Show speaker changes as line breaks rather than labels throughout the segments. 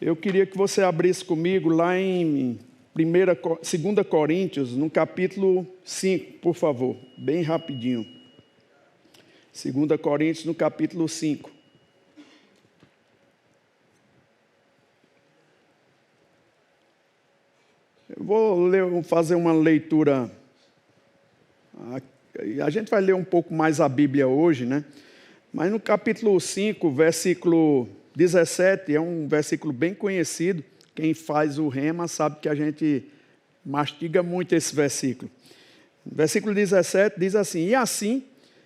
Eu queria que você abrisse comigo lá em 2 Coríntios, no capítulo 5, por favor, bem rapidinho. 2 Coríntios, no capítulo 5. Eu vou fazer uma leitura. A gente vai ler um pouco mais a Bíblia hoje, né? Mas no capítulo 5, versículo 17, é um versículo bem conhecido. Quem faz o rema sabe que a gente mastiga muito esse versículo. Versículo 17 diz assim: e assim,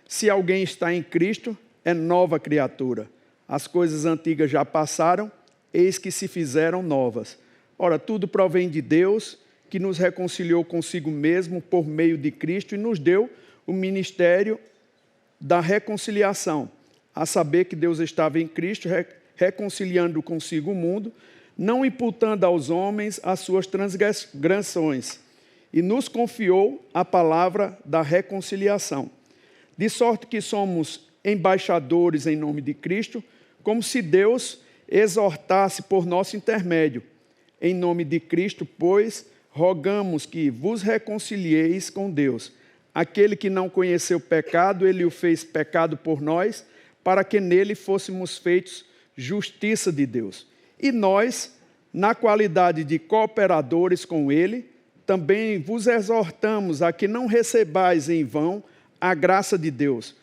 se alguém está em Cristo, é nova criatura. As coisas antigas já passaram, eis que se fizeram novas. Ora, tudo provém de Deus, que nos reconciliou consigo mesmo por meio de Cristo e nos deu o ministério da reconciliação, a saber que Deus estava em Cristo, reconciliando consigo o mundo, não imputando aos homens as suas transgressões, e nos confiou a palavra da reconciliação. De sorte que somos embaixadores em nome de Cristo, como se Deus exortasse por nosso intermédio. Em nome de Cristo, pois, rogamos que vos reconcilieis com Deus. Aquele que não conheceu pecado, ele o fez pecado por nós, para que nele fôssemos feitos justiça de Deus. E nós, na qualidade de cooperadores com ele, também vos exortamos a que não recebais em vão a graça de Deus,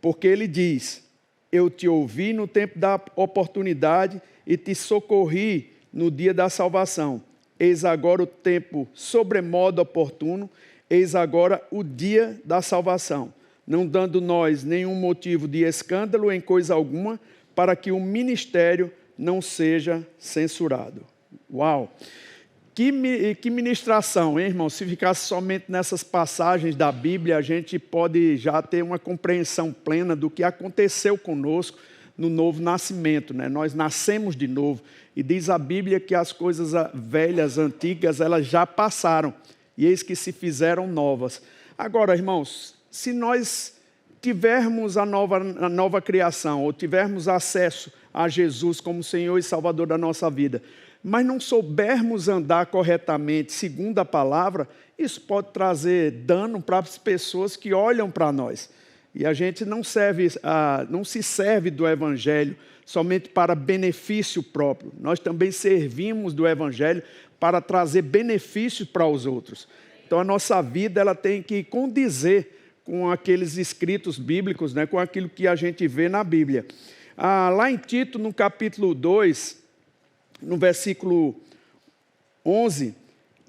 porque ele diz: eu te ouvi no tempo da oportunidade e te socorri no dia da salvação. Eis agora o tempo sobremodo oportuno, eis agora o dia da salvação, não dando nós nenhum motivo de escândalo em coisa alguma, para que o ministério não seja censurado. Uau! Que ministração, hein, irmão? Se ficasse somente nessas passagens da Bíblia, a gente pode já ter uma compreensão plena do que aconteceu conosco no novo nascimento, né? Nós nascemos de novo. E diz a Bíblia que as coisas velhas, antigas, elas já passaram. E eis que se fizeram novas. Agora, irmãos, se nós tivermos a nova criação, ou tivermos acesso a Jesus como Senhor e Salvador da nossa vida, mas não soubermos andar corretamente segundo a palavra, isso pode trazer dano para as pessoas que olham para nós. E a gente não se serve do Evangelho somente para benefício próprio. Nós também servimos do Evangelho para trazer benefícios para os outros. Então a nossa vida ela tem que condizer com aqueles escritos bíblicos, né, com aquilo que a gente vê na Bíblia. Lá em Tito, no capítulo 2, no versículo 11,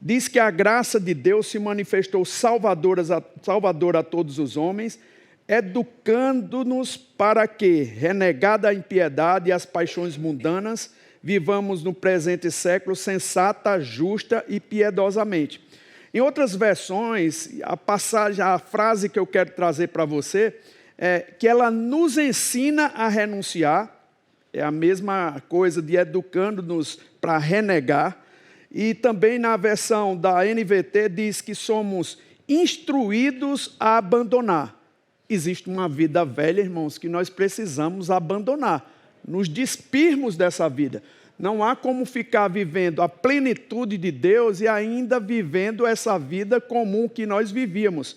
diz que a graça de Deus se manifestou salvadora a todos os homens, educando-nos para que, renegada a impiedade e as paixões mundanas, vivamos no presente século sensata, justa e piedosamente. Em outras versões, a frase que eu quero trazer para você é que ela nos ensina a renunciar. É a mesma coisa de educando-nos para renegar. E também na versão da NVT diz que somos instruídos a abandonar. Existe uma vida velha, irmãos, que nós precisamos abandonar, nos despirmos dessa vida. Não há como ficar vivendo a plenitude de Deus e ainda vivendo essa vida comum que nós vivíamos.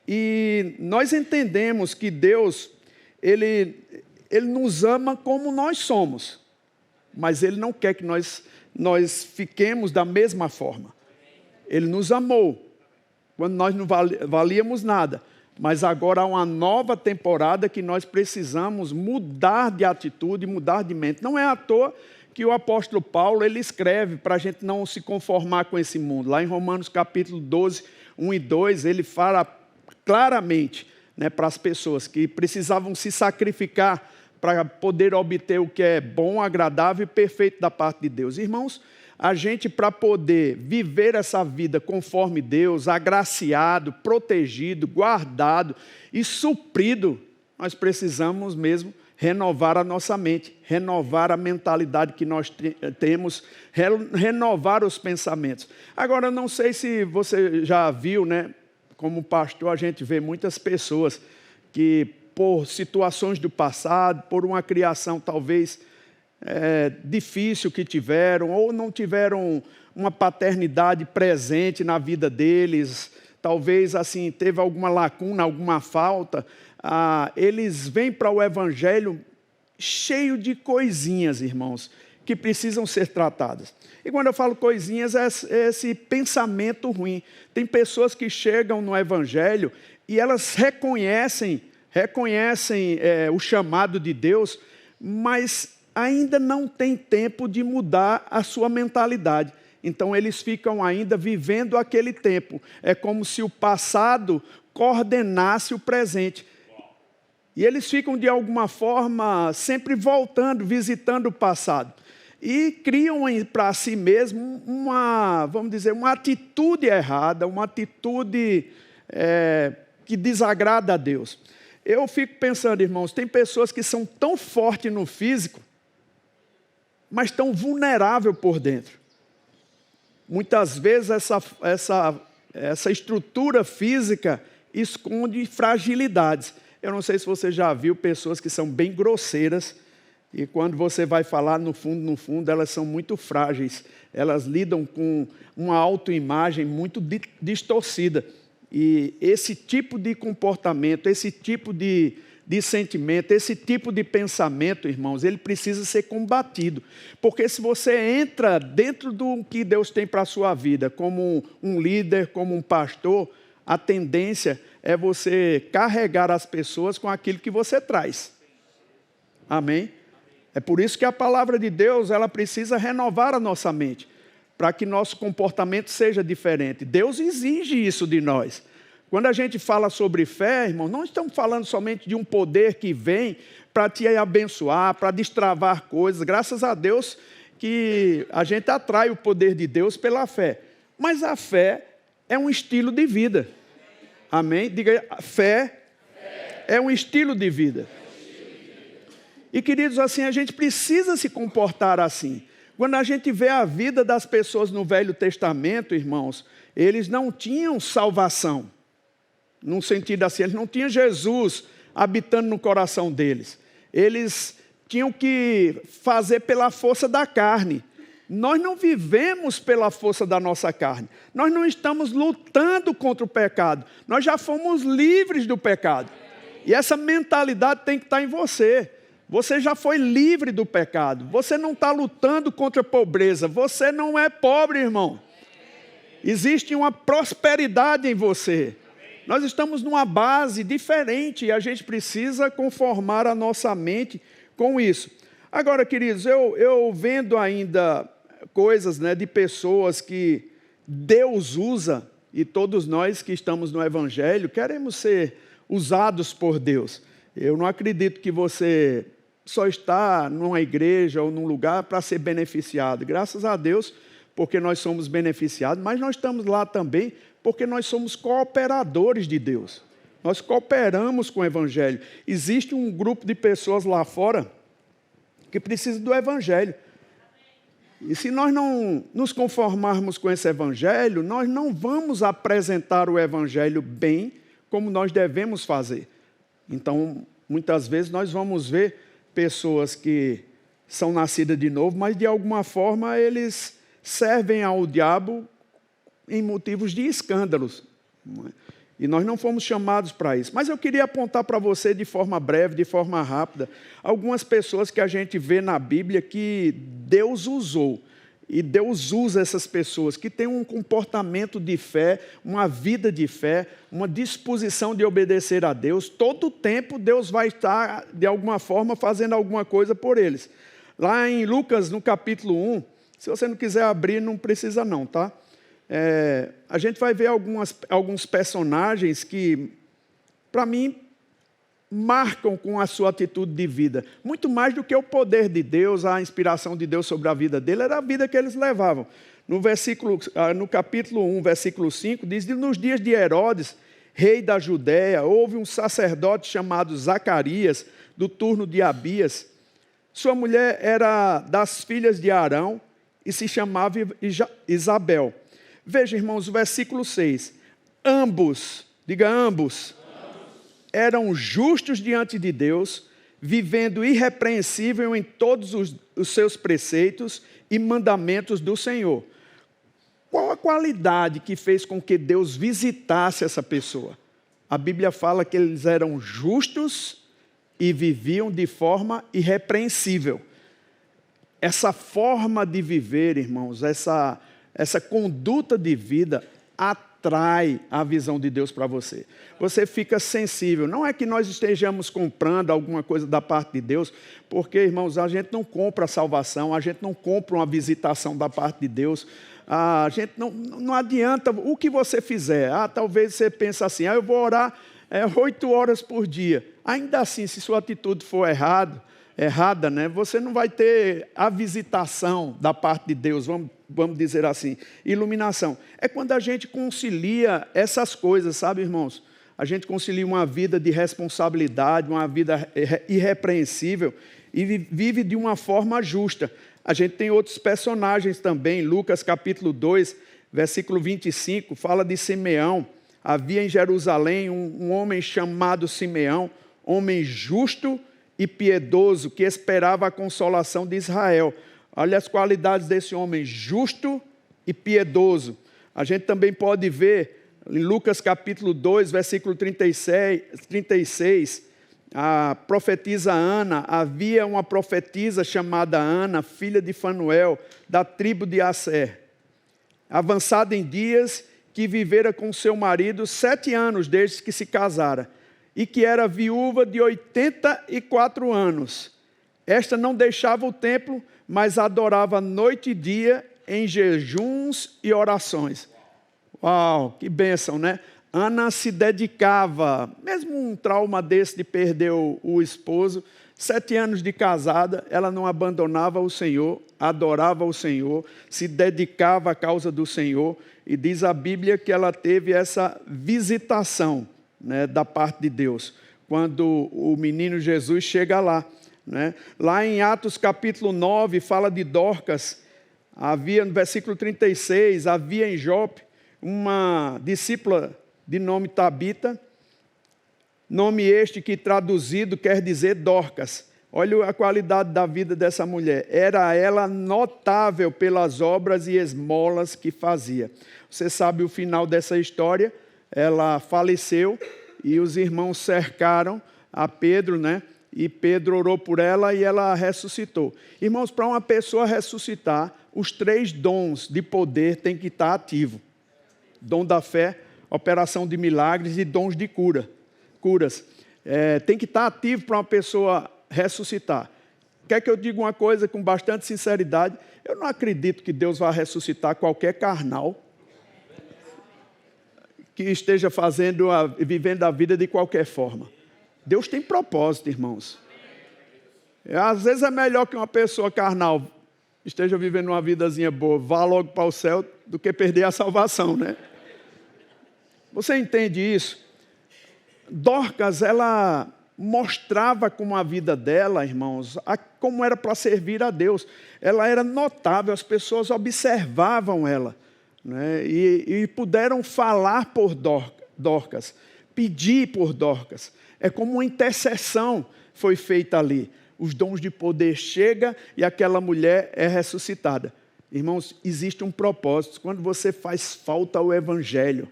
E nós entendemos que Deus, Ele nos ama como nós somos, mas Ele não quer que nós fiquemos da mesma forma. Ele nos amou quando nós não valíamos nada, mas agora há uma nova temporada que nós precisamos mudar de atitude, mudar de mente. Não é à toa que o apóstolo Paulo ele escreve para a gente não se conformar com esse mundo. Lá em Romanos capítulo 12, 1 e 2, ele fala claramente, né, para as pessoas que precisavam se sacrificar para poder obter o que é bom, agradável e perfeito da parte de Deus. Irmãos, a gente, para poder viver essa vida conforme Deus, agraciado, protegido, guardado e suprido, nós precisamos mesmo renovar a nossa mente, renovar a mentalidade que nós temos, renovar os pensamentos. Agora, não sei se você já viu, né? Como pastor, a gente vê muitas pessoas que, por situações do passado, por uma criação talvez difícil que tiveram, ou não tiveram uma paternidade presente na vida deles, talvez assim teve alguma lacuna, alguma falta, eles vêm para o Evangelho cheio de coisinhas, irmãos, que precisam ser tratadas. E quando eu falo coisinhas, é esse pensamento ruim. Tem pessoas que chegam no Evangelho e elas reconhecem o chamado de Deus, mas ainda não tem tempo de mudar a sua mentalidade. Então, eles ficam ainda vivendo aquele tempo. É como se o passado coordenasse o presente. E eles ficam, de alguma forma, sempre voltando, visitando o passado. E criam para si mesmo vamos dizer, uma atitude errada, uma atitude que desagrada a Deus. Eu fico pensando, irmãos, tem pessoas que são tão fortes no físico, mas tão vulneráveis por dentro. Muitas vezes essa estrutura física esconde fragilidades. Eu não sei se você já viu pessoas que são bem grosseiras e quando você vai falar, no fundo, elas são muito frágeis. Elas lidam com uma autoimagem muito distorcida. E esse tipo de comportamento, esse tipo de sentimento, esse tipo de pensamento, irmãos, ele precisa ser combatido. Porque se você entra dentro do que Deus tem para a sua vida, como um líder, como um pastor, a tendência é você carregar as pessoas com aquilo que você traz. Amém? É por isso que a palavra de Deus, ela precisa renovar a nossa mente, para que nosso comportamento seja diferente. Deus exige isso de nós. Quando a gente fala sobre fé, irmão, não estamos falando somente de um poder que vem para te abençoar, para destravar coisas. Graças a Deus que a gente atrai o poder de Deus pela fé. Mas a fé é um estilo de vida. Amém? Diga, fé é um estilo de vida. E, queridos, assim, a gente precisa se comportar assim. Quando a gente vê a vida das pessoas no Velho Testamento, irmãos, eles não tinham salvação. Num sentido assim, eles não tinham Jesus habitando no coração deles. Eles tinham que fazer pela força da carne. Nós não vivemos pela força da nossa carne. Nós não estamos lutando contra o pecado. Nós já fomos livres do pecado. E essa mentalidade tem que estar em você. Você já foi livre do pecado. Você não está lutando contra a pobreza. Você não é pobre, irmão. Existe uma prosperidade em você. Nós estamos numa base diferente e a gente precisa conformar a nossa mente com isso. Agora, queridos, eu vendo ainda coisas, né, de pessoas que Deus usa, e todos nós que estamos no Evangelho queremos ser usados por Deus. Eu não acredito que você só está numa igreja ou num lugar para ser beneficiado. Graças a Deus, porque nós somos beneficiados, mas nós estamos lá também porque nós somos cooperadores de Deus. Nós cooperamos com o Evangelho. Existe um grupo de pessoas lá fora que precisa do Evangelho. E se nós não nos conformarmos com esse Evangelho, nós não vamos apresentar o Evangelho bem como nós devemos fazer. Então, muitas vezes nós vamos ver pessoas que são nascidas de novo, mas de alguma forma eles servem ao diabo em motivos de escândalos. E nós não fomos chamados para isso. Mas eu queria apontar para você de forma breve, de forma rápida, algumas pessoas que a gente vê na Bíblia que Deus usou. E Deus usa essas pessoas que têm um comportamento de fé, uma vida de fé, uma disposição de obedecer a Deus. Todo o tempo Deus vai estar, de alguma forma, fazendo alguma coisa por eles. Lá em Lucas, no capítulo 1, se você não quiser abrir, não precisa não, tá? A gente vai ver alguns personagens que, para mim, marcam com a sua atitude de vida. Muito mais do que o poder de Deus, a inspiração de Deus sobre a vida dele, era a vida que eles levavam. No capítulo 1, versículo 5, diz: nos dias de Herodes, rei da Judéia, houve um sacerdote chamado Zacarias, do turno de Abias. Sua mulher era das filhas de Arão e se chamava Isabel. Veja, irmãos, o versículo 6. Ambos, diga ambos, eram justos diante de Deus, vivendo irrepreensível em todos os seus preceitos e mandamentos do Senhor. Qual a qualidade que fez com que Deus visitasse essa pessoa? A Bíblia fala que eles eram justos e viviam de forma irrepreensível. Essa forma de viver, irmãos, essa conduta de vida atrai a visão de Deus para você. Você fica sensível. Não é que nós estejamos comprando alguma coisa da parte de Deus, porque, irmãos, a gente não compra a salvação, a gente não compra uma visitação da parte de Deus. A gente não adianta o que você fizer. Talvez você pense assim, eu vou orar 8 horas por dia. Ainda assim, se sua atitude for errada, né, você não vai ter a visitação da parte de Deus, vamos dizer assim, iluminação. É quando a gente concilia essas coisas, sabe, irmãos? A gente concilia uma vida de responsabilidade, uma vida irrepreensível e vive de uma forma justa. A gente tem outros personagens também. Lucas capítulo 2, versículo 25, fala de Simeão. Havia em Jerusalém um homem chamado Simeão, homem justo e piedoso, que esperava a consolação de Israel. Olha as qualidades desse homem, justo e piedoso. A gente também pode ver em Lucas capítulo 2, versículo 36, a profetisa Ana, havia uma profetisa chamada Ana, filha de Fanuel, da tribo de Asser, avançada em dias, que vivera com seu marido 7 anos desde que se casara, e que era viúva de 84 anos. Esta não deixava o templo, mas adorava noite e dia em jejuns e orações. Uau, que bênção, né? Ana se dedicava, mesmo um trauma desse de perder o esposo, 7 anos de casada, ela não abandonava o Senhor, adorava o Senhor, se dedicava à causa do Senhor, e diz a Bíblia que ela teve essa visitação, né, da parte de Deus, quando o menino Jesus chega lá. Né? Lá em Atos capítulo 9, fala de Dorcas, havia no versículo 36, havia em Jope uma discípula de nome Tabita, nome este que traduzido quer dizer Dorcas. Olha a qualidade da vida dessa mulher. Era ela notável pelas obras e esmolas que fazia. Você sabe o final dessa história? Ela faleceu e os irmãos cercaram a Pedro, né? E Pedro orou por ela e ela ressuscitou. Irmãos, para uma pessoa ressuscitar, os 3 dons de poder têm que estar ativos. Dom da fé, operação de milagres e dons de curas. Tem que estar ativo para uma pessoa ressuscitar. Quer que eu diga uma coisa com bastante sinceridade? Eu não acredito que Deus vá ressuscitar qualquer carnal que esteja vivendo a vida de qualquer forma. Deus tem propósito, irmãos. Às vezes é melhor que uma pessoa carnal esteja vivendo uma vidazinha boa, vá logo para o céu, do que perder a salvação, né? Você entende isso? Dorcas, ela mostrava como a vida dela, irmãos, como era para servir a Deus. Ela era notável, as pessoas observavam ela, né? E puderam falar por Dorcas, pedir por Dorcas. É como uma intercessão foi feita ali. Os dons de poder chegam e aquela mulher é ressuscitada. Irmãos, existe um propósito. Quando você faz falta ao Evangelho,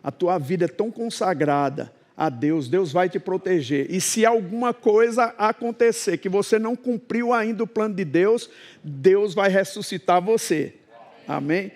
a tua vida é tão consagrada a Deus, Deus vai te proteger. E se alguma coisa acontecer que você não cumpriu ainda o plano de Deus, Deus vai ressuscitar você. Amém?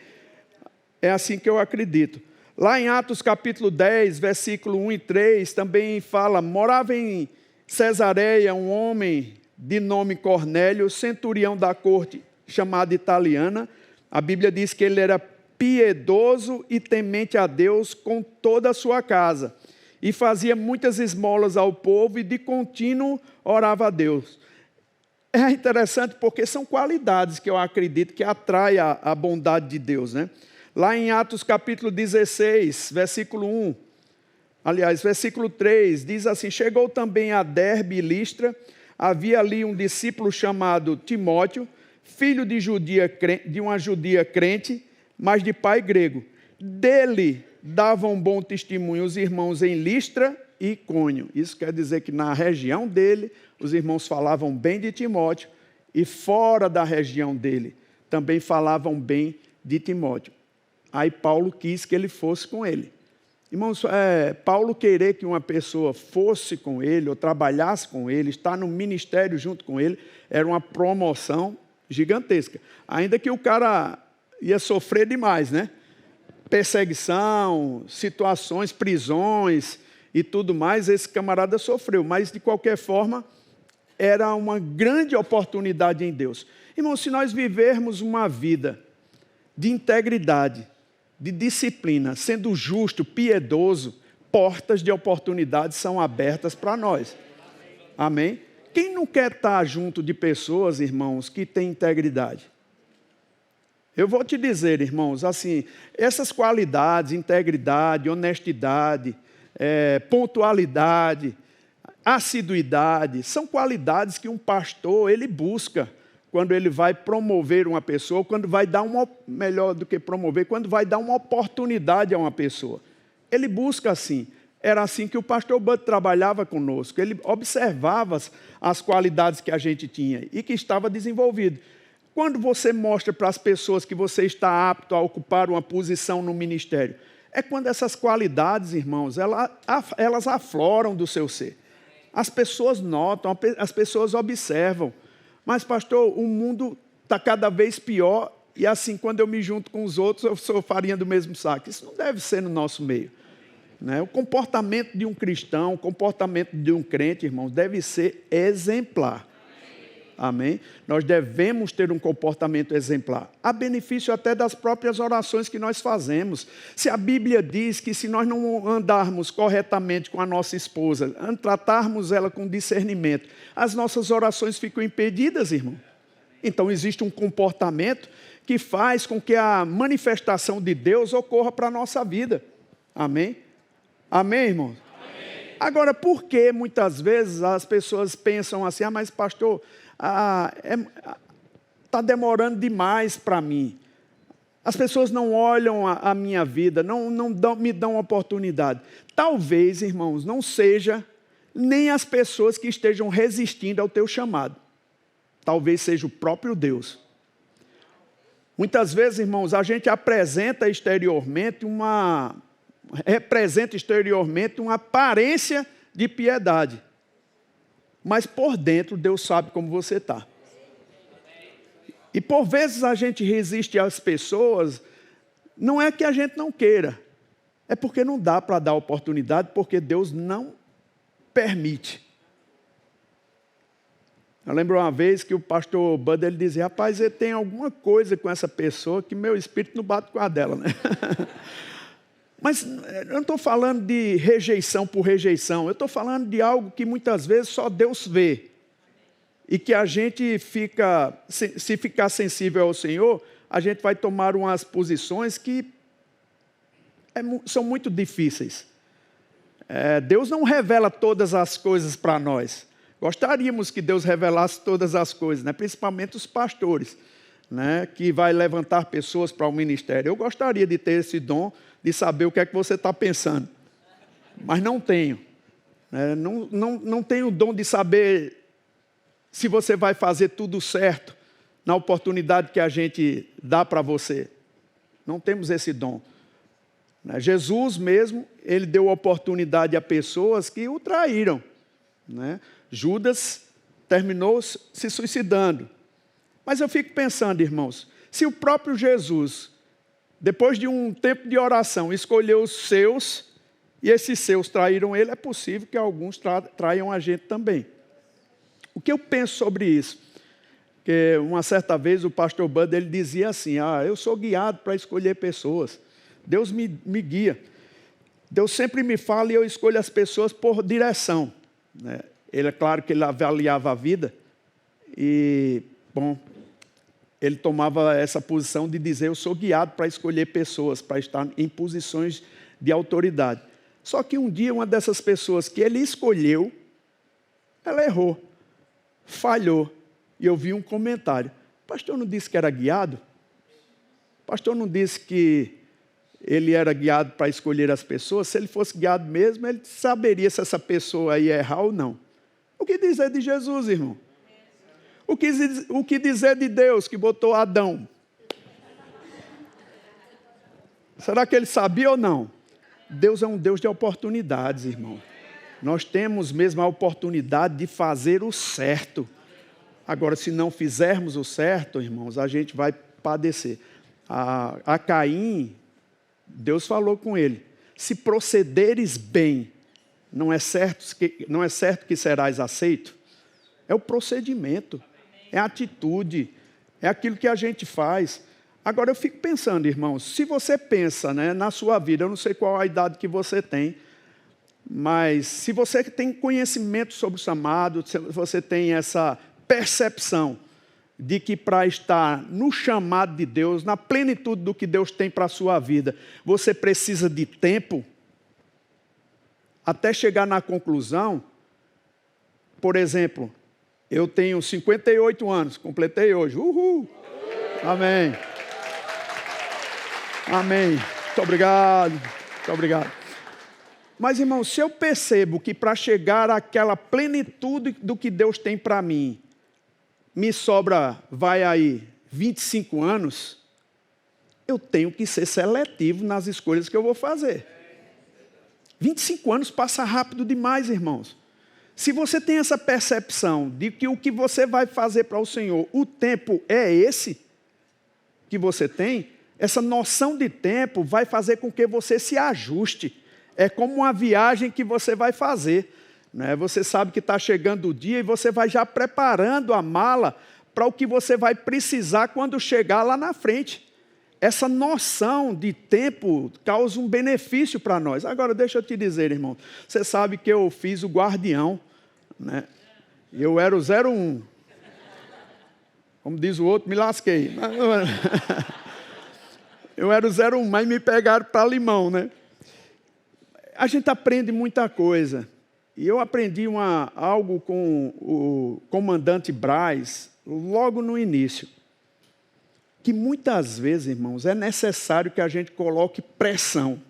É assim que eu acredito. Lá em Atos capítulo 10, versículo 1 e 3, também fala, morava em Cesareia um homem de nome Cornélio, centurião da corte chamada italiana. A Bíblia diz que ele era piedoso e temente a Deus com toda a sua casa, e fazia muitas esmolas ao povo e de contínuo orava a Deus. É interessante porque são qualidades que eu acredito que atraem a bondade de Deus, né? Lá em Atos capítulo 16, versículo 1, versículo 3, diz assim, chegou também a Derbe e Listra, havia ali um discípulo chamado Timóteo, filho de uma judia crente, mas de pai grego. Dele davam bom testemunho os irmãos em Listra e Icônio. Isso quer dizer que na região dele, os irmãos falavam bem de Timóteo, e fora da região dele, também falavam bem de Timóteo. Aí Paulo quis que ele fosse com ele. Irmãos, Paulo querer que uma pessoa fosse com ele, ou trabalhasse com ele, estar no ministério junto com ele, era uma promoção gigantesca. Ainda que o cara ia sofrer demais, né? Perseguição, situações, prisões e tudo mais, esse camarada sofreu. Mas, de qualquer forma, era uma grande oportunidade em Deus. Irmãos, se nós vivermos uma vida de integridade, de disciplina, sendo justo, piedoso, portas de oportunidade são abertas para nós. Amém? Quem não quer estar junto de pessoas, irmãos, que têm integridade? Eu vou te dizer, irmãos, assim, essas qualidades, integridade, honestidade, pontualidade, assiduidade, são qualidades que um pastor, ele busca quando ele vai promover uma pessoa, quando vai dar melhor do que promover, quando vai dar uma oportunidade a uma pessoa. Ele busca assim. Era assim que o pastor Bud trabalhava conosco. Ele observava as qualidades que a gente tinha e que estava desenvolvido. Quando você mostra para as pessoas que você está apto a ocupar uma posição no ministério, é quando essas qualidades, irmãos, elas afloram do seu ser. As pessoas notam, as pessoas observam. Mas, pastor, o mundo está cada vez pior e assim, quando eu me junto com os outros, eu sou farinha do mesmo saco. Isso não deve ser no nosso meio. Né? O comportamento de um cristão, o comportamento de um crente, irmãos, deve ser exemplar. Amém? Nós devemos ter um comportamento exemplar, a benefício até das próprias orações que nós fazemos. Se a Bíblia diz que se nós não andarmos corretamente com a nossa esposa, tratarmos ela com discernimento, as nossas orações ficam impedidas, irmão. Então existe um comportamento que faz com que a manifestação de Deus ocorra para a nossa vida. Amém? Amém, irmão? Amém. Agora, por que muitas vezes as pessoas pensam assim, mas pastor, está demorando demais para mim. As pessoas não olham a minha vida, me dão oportunidade. Talvez, irmãos, não seja nem as pessoas que estejam resistindo ao teu chamado. Talvez seja o próprio Deus. Muitas vezes, irmãos, a gente representa exteriormente uma aparência de piedade. Mas por dentro, Deus sabe como você está. E por vezes a gente resiste às pessoas, não é que a gente não queira, é porque não dá para dar oportunidade, porque Deus não permite. Eu lembro uma vez que o pastor Bud, ele dizia, rapaz, tem alguma coisa com essa pessoa que meu espírito não bate com a dela, né? Mas eu não estou falando de rejeição por rejeição, eu estou falando de algo que muitas vezes só Deus vê. E que a gente se ficar sensível ao Senhor, a gente vai tomar umas posições que são muito difíceis. Deus não revela todas as coisas para nós. Gostaríamos que Deus revelasse todas as coisas, né? Principalmente os pastores, né? Que vai levantar pessoas para o ministério. Eu gostaria de ter esse dom de saber o que é que você está pensando, mas não tenho. Não tenho o dom de saber se você vai fazer tudo certo na oportunidade que a gente dá para você. Não temos esse dom. Jesus mesmo, ele deu oportunidade a pessoas que o traíram. Né? Judas terminou se suicidando. Mas eu fico pensando, irmãos, se o próprio Jesus, depois de um tempo de oração, escolheu os seus, e esses seus traíram ele, é possível que alguns traiam a gente também. O que eu penso sobre isso? Que uma certa vez o pastor Bud, ele dizia assim, eu sou guiado para escolher pessoas. Deus me guia. Deus sempre me fala e eu escolho as pessoas por direção. Né? Ele, é claro que ele avaliava a vida e, ele tomava essa posição de dizer, eu sou guiado para escolher pessoas, para estar em posições de autoridade. Só que um dia, uma dessas pessoas que ele escolheu, ela errou, falhou. E eu vi um comentário, o pastor não disse que era guiado? O pastor não disse que ele era guiado para escolher as pessoas, se ele fosse guiado mesmo, ele saberia se essa pessoa ia errar ou não. O que dizer de Jesus, irmão? O que dizer de Deus que botou Adão? Será que ele sabia ou não? Deus é um Deus de oportunidades, irmão. Nós temos mesmo a oportunidade de fazer o certo. Agora, se não fizermos o certo, irmãos, a gente vai padecer. A Caim, Deus falou com ele: se procederes bem, não é certo que serás aceito? É o procedimento, é a atitude, é aquilo que a gente faz. Agora eu fico pensando, irmãos, se você pensa, né, na sua vida, eu não sei qual a idade que você tem, mas se você tem conhecimento sobre o chamado, se você tem essa percepção de que para estar no chamado de Deus, na plenitude do que Deus tem para a sua vida, você precisa de tempo, até chegar na conclusão. Por exemplo, eu tenho 58 anos, completei hoje. Uhul! Amém. Amém. Muito obrigado. Muito obrigado. Mas, irmão, se eu percebo que para chegar àquela plenitude do que Deus tem para mim, me sobra, 25 anos, eu tenho que ser seletivo nas escolhas que eu vou fazer. 25 anos passa rápido demais, irmãos. Se você tem essa percepção de que o que você vai fazer para o Senhor, o tempo é esse que você tem, essa noção de tempo vai fazer com que você se ajuste. É como uma viagem que você vai fazer, né? Você sabe que está chegando o dia e você vai já preparando a mala para o que você vai precisar quando chegar lá na frente. Essa noção de tempo causa um benefício para nós. Agora, deixa eu te dizer, irmão, você sabe que eu fiz o guardião, né? Eu era o 01. Como diz o outro, me lasquei. Eu era o 01, mas me pegaram para limão, né? A gente aprende muita coisa. E eu aprendi algo com o comandante Braz, logo no início. Que muitas vezes, irmãos, é necessário que a gente coloque pressão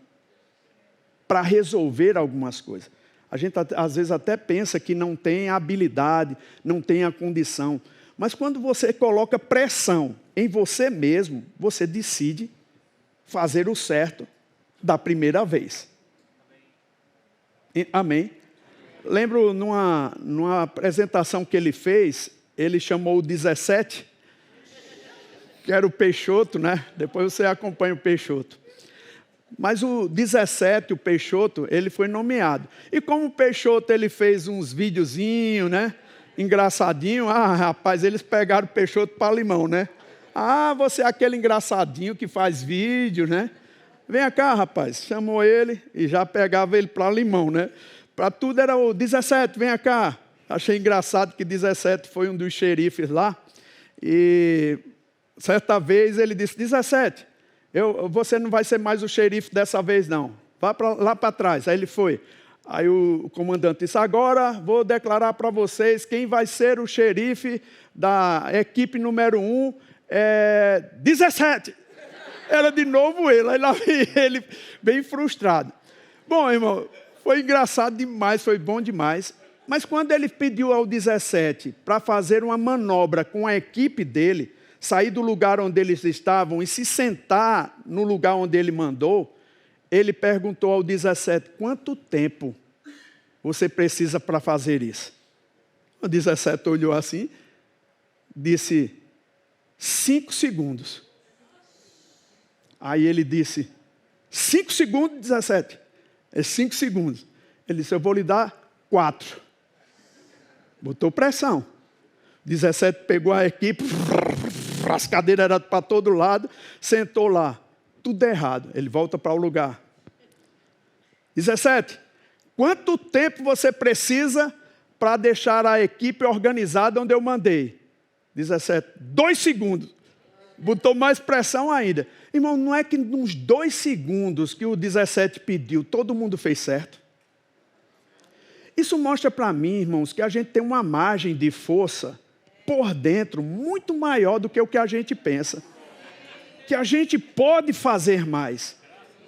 para resolver algumas coisas. A gente, às vezes, até pensa que não tem a habilidade, não tem a condição. Mas quando você coloca pressão em você mesmo, você decide fazer o certo da primeira vez. Amém? Lembro numa apresentação que ele fez, ele chamou o 17, que era o Peixoto, né? Depois você acompanha o Peixoto. Mas o 17, o Peixoto, ele foi nomeado. E como o Peixoto ele fez uns videozinhos, né? Engraçadinho, rapaz, eles pegaram o Peixoto para limão, né? Você é aquele engraçadinho que faz vídeo, né? Vem cá, rapaz. Chamou ele e já pegava ele para limão, né? Para tudo era o 17, vem cá. Achei engraçado que 17 foi um dos xerifes lá. E certa vez ele disse: 17, você não vai ser mais o xerife dessa vez, não. Vá lá para trás. Aí ele foi. Aí o comandante disse: agora vou declarar para vocês quem vai ser o xerife da equipe número 1. 17. Era de novo ele. Aí lá vi ele bem frustrado. Bom, irmão, foi engraçado demais, foi bom demais. Mas quando ele pediu ao 17 para fazer uma manobra com a equipe dele, sair do lugar onde eles estavam e se sentar no lugar onde ele mandou, ele perguntou ao 17, quanto tempo você precisa para fazer isso? O 17 olhou assim, disse, 5 segundos. Aí ele disse, 5 segundos, 17? É 5 segundos. Ele disse, eu vou lhe dar 4. Botou pressão. 17 pegou a equipe, as cadeiras eram para todo lado, sentou lá. Tudo errado. Ele volta para o lugar. 17, quanto tempo você precisa para deixar a equipe organizada onde eu mandei? 17, 2 segundos. Botou mais pressão ainda. Irmão, não é que nos 2 segundos que o 17 pediu, todo mundo fez certo? Isso mostra para mim, irmãos, que a gente tem uma margem de força por dentro muito maior do que o que a gente pensa. Que a gente pode fazer mais.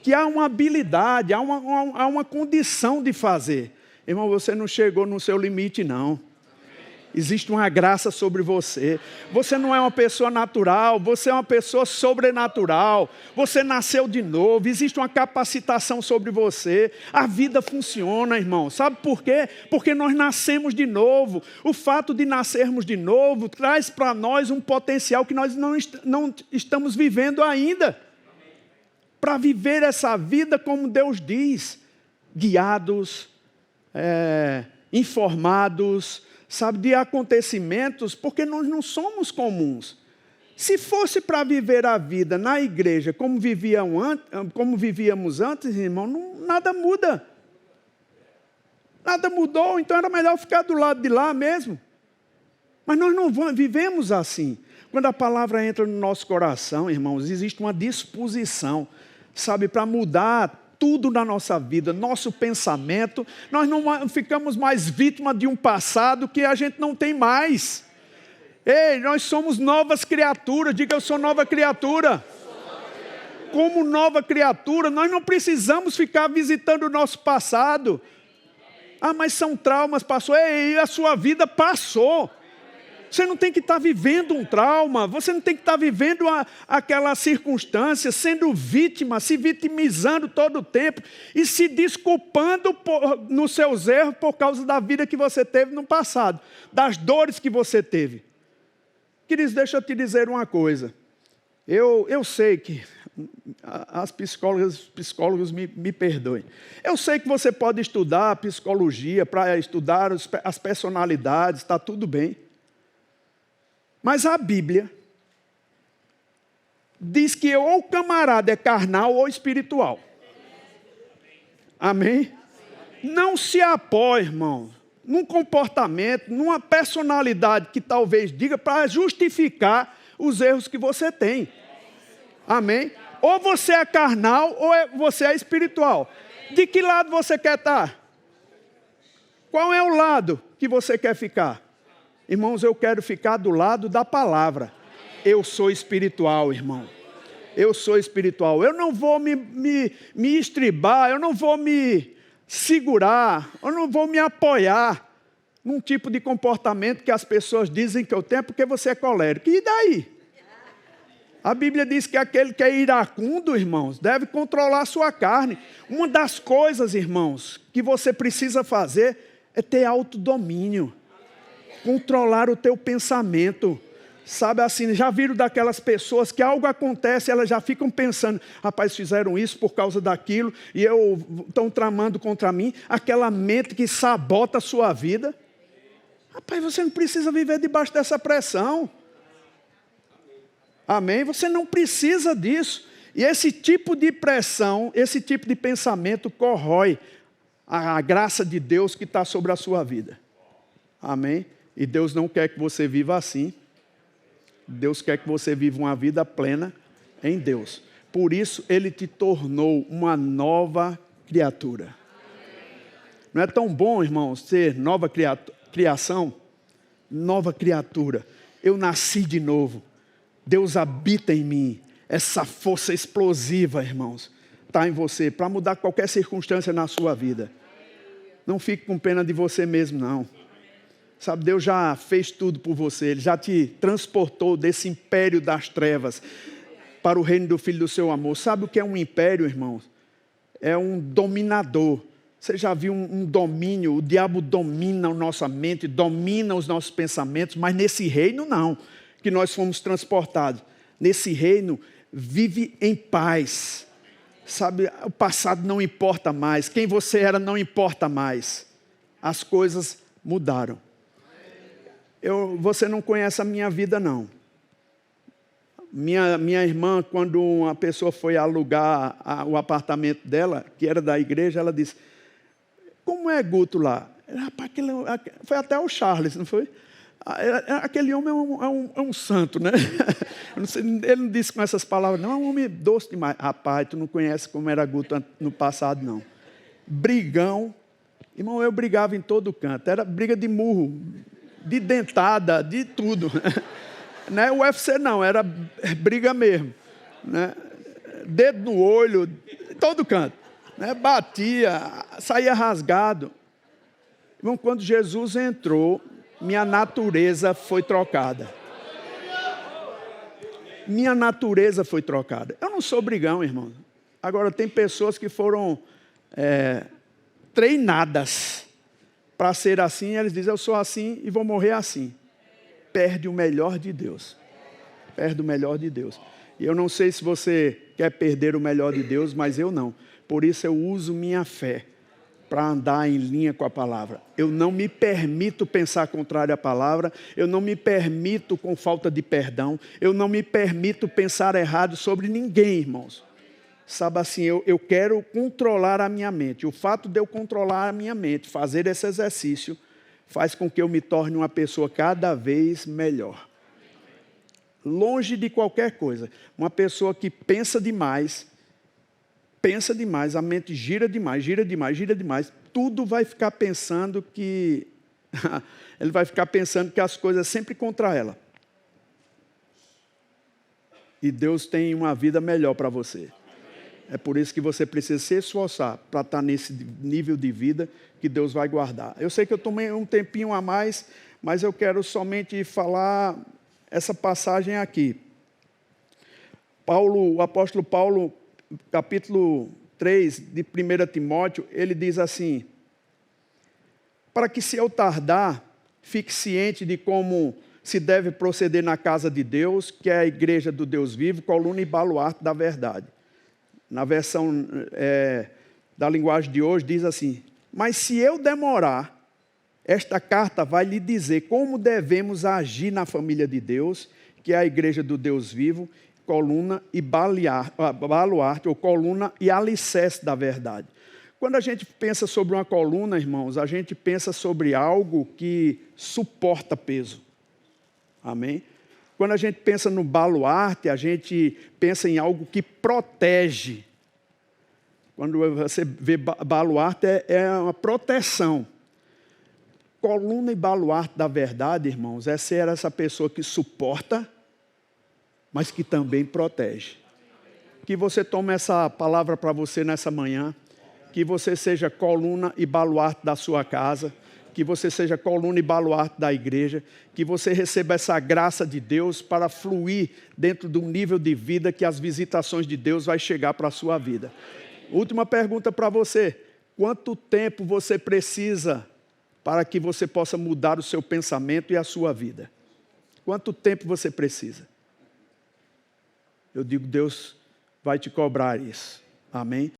que há uma habilidade, há uma condição de fazer. Irmão, você não chegou no seu limite, não. Existe uma graça sobre você. Você não é uma pessoa natural, você é uma pessoa sobrenatural. Você nasceu de novo, existe uma capacitação sobre você. A vida funciona, irmão. Sabe por quê? Porque nós nascemos de novo. O fato de nascermos de novo traz para nós um potencial que nós não estamos vivendo ainda. Para viver essa vida como Deus diz, guiados, informados, sabe, de acontecimentos, porque nós não somos comuns. Se fosse para viver a vida na igreja como vivíamos antes, irmão, nada muda. Nada mudou, então era melhor ficar do lado de lá mesmo. Mas nós não vivemos assim. Quando a palavra entra no nosso coração, irmãos, existe uma disposição, sabe, para mudar tudo na nossa vida, nosso pensamento. Nós não ficamos mais vítimas de um passado que a gente não tem mais. Ei, nós somos novas criaturas. Diga, eu sou nova criatura. Como nova criatura, nós não precisamos ficar visitando o nosso passado. Ah, mas são traumas, passou. Ei, a sua vida passou. Você não tem que estar vivendo um trauma, você não tem que estar vivendo aquela circunstância, sendo vítima, se vitimizando todo o tempo e se desculpando nos seus erros por causa da vida que você teve no passado, das dores que você teve. Queridos, deixa eu te dizer uma coisa. Eu sei que as psicólogos me perdoem. Eu sei que você pode estudar psicologia para estudar as personalidades, está tudo bem. Mas a Bíblia diz que ou o camarada é carnal ou espiritual. Amém? Não se apoie, irmão, num comportamento, numa personalidade que talvez diga para justificar os erros que você tem. Amém? Ou você é carnal ou você é espiritual. De que lado você quer estar? Qual é o lado que você quer ficar? Irmãos, eu quero ficar do lado da palavra. Eu sou espiritual, irmão. Eu sou espiritual. Eu não vou me estribar, eu não vou me segurar, eu não vou me apoiar num tipo de comportamento que as pessoas dizem que eu tenho porque você é colérico. E daí? A Bíblia diz que aquele que é iracundo, irmãos, deve controlar a sua carne. Uma das coisas, irmãos, que você precisa fazer é ter autodomínio. Controlar o teu pensamento. Sabe assim, já viram daquelas pessoas que algo acontece, elas já ficam pensando, rapaz, fizeram isso por causa daquilo, e estão tramando contra mim, aquela mente que sabota a sua vida. Rapaz, você não precisa viver debaixo dessa pressão. Amém? Você não precisa disso. E esse tipo de pressão, esse tipo de pensamento corrói a graça de Deus que está sobre a sua vida. Amém? E Deus não quer que você viva assim. Deus quer que você viva uma vida plena em Deus. Por isso, Ele te tornou uma nova criatura. Não é tão bom, irmãos, ser nova criação? Nova criatura. Eu nasci de novo. Deus habita em mim. Essa força explosiva, irmãos, está em você para mudar qualquer circunstância na sua vida. Não fique com pena de você mesmo, não. Sabe, Deus já fez tudo por você. Ele já te transportou desse império das trevas para o reino do Filho do seu amor. Sabe o que é um império, irmãos? É um dominador. Você já viu um domínio? O diabo domina a nossa mente, domina os nossos pensamentos, mas nesse reino não, que nós fomos transportados. Nesse reino, vive em paz. Sabe, o passado não importa mais. Quem você era não importa mais. As coisas mudaram. Você não conhece a minha vida, não. Minha irmã, quando uma pessoa foi alugar o apartamento dela, que era da igreja, ela disse, como é Guto lá? Rapaz, foi até o Charles, não foi? Aquele homem é um santo, né? Ele não disse com essas palavras, não, é um homem doce demais. Rapaz, tu não conhece como era Guto no passado, não. Brigão. Irmão, eu brigava em todo canto. Era briga de murro, de dentada, de tudo. Não é UFC não, era briga mesmo. Né? Dedo no olho, todo canto. Né? Batia, saía rasgado. Irmão, quando Jesus entrou, minha natureza foi trocada. Minha natureza foi trocada. Eu não sou brigão, irmão. Agora, tem pessoas que foram treinadas para ser assim. Eles dizem, eu sou assim e vou morrer assim. Perde o melhor de Deus. Perde o melhor de Deus. E eu não sei se você quer perder o melhor de Deus, mas eu não. Por isso eu uso minha fé para andar em linha com a palavra. Eu não me permito pensar contrário à palavra, eu não me permito com falta de perdão, eu não me permito pensar errado sobre ninguém, irmãos. Sabe assim, eu quero controlar a minha mente. O fato de eu controlar a minha mente, fazer esse exercício, faz com que eu me torne uma pessoa cada vez melhor. Longe de qualquer coisa. Uma pessoa que pensa demais, a mente gira demais, tudo vai ficar pensando que... ele vai ficar pensando que as coisas sempre contra ela. E Deus tem uma vida melhor para você. É por isso que você precisa se esforçar para estar nesse nível de vida que Deus vai guardar. Eu sei que eu tomei um tempinho a mais, mas eu quero somente falar essa passagem aqui. O apóstolo Paulo, capítulo 3 de 1 Timóteo, ele diz assim: para que se eu tardar, fique ciente de como se deve proceder na casa de Deus, que é a igreja do Deus vivo, coluna e baluarte da verdade. Na versão da linguagem de hoje diz assim: mas se eu demorar, esta carta vai lhe dizer como devemos agir na família de Deus, que é a igreja do Deus vivo, coluna e baluarte, ou coluna e alicerce da verdade. Quando a gente pensa sobre uma coluna, irmãos, a gente pensa sobre algo que suporta peso. Amém? Quando a gente pensa no baluarte, a gente pensa em algo que protege. Quando você vê baluarte, é uma proteção. Coluna e baluarte da verdade, irmãos, é ser essa pessoa que suporta, mas que também protege. Que você tome essa palavra para você nessa manhã, que você seja coluna e baluarte da sua casa, que você seja coluna e baluarte da igreja, que você receba essa graça de Deus para fluir dentro de um nível de vida que as visitações de Deus vai chegar para a sua vida. Última pergunta para você: quanto tempo você precisa para que você possa mudar o seu pensamento e a sua vida? Quanto tempo você precisa? Eu digo, Deus vai te cobrar isso. Amém?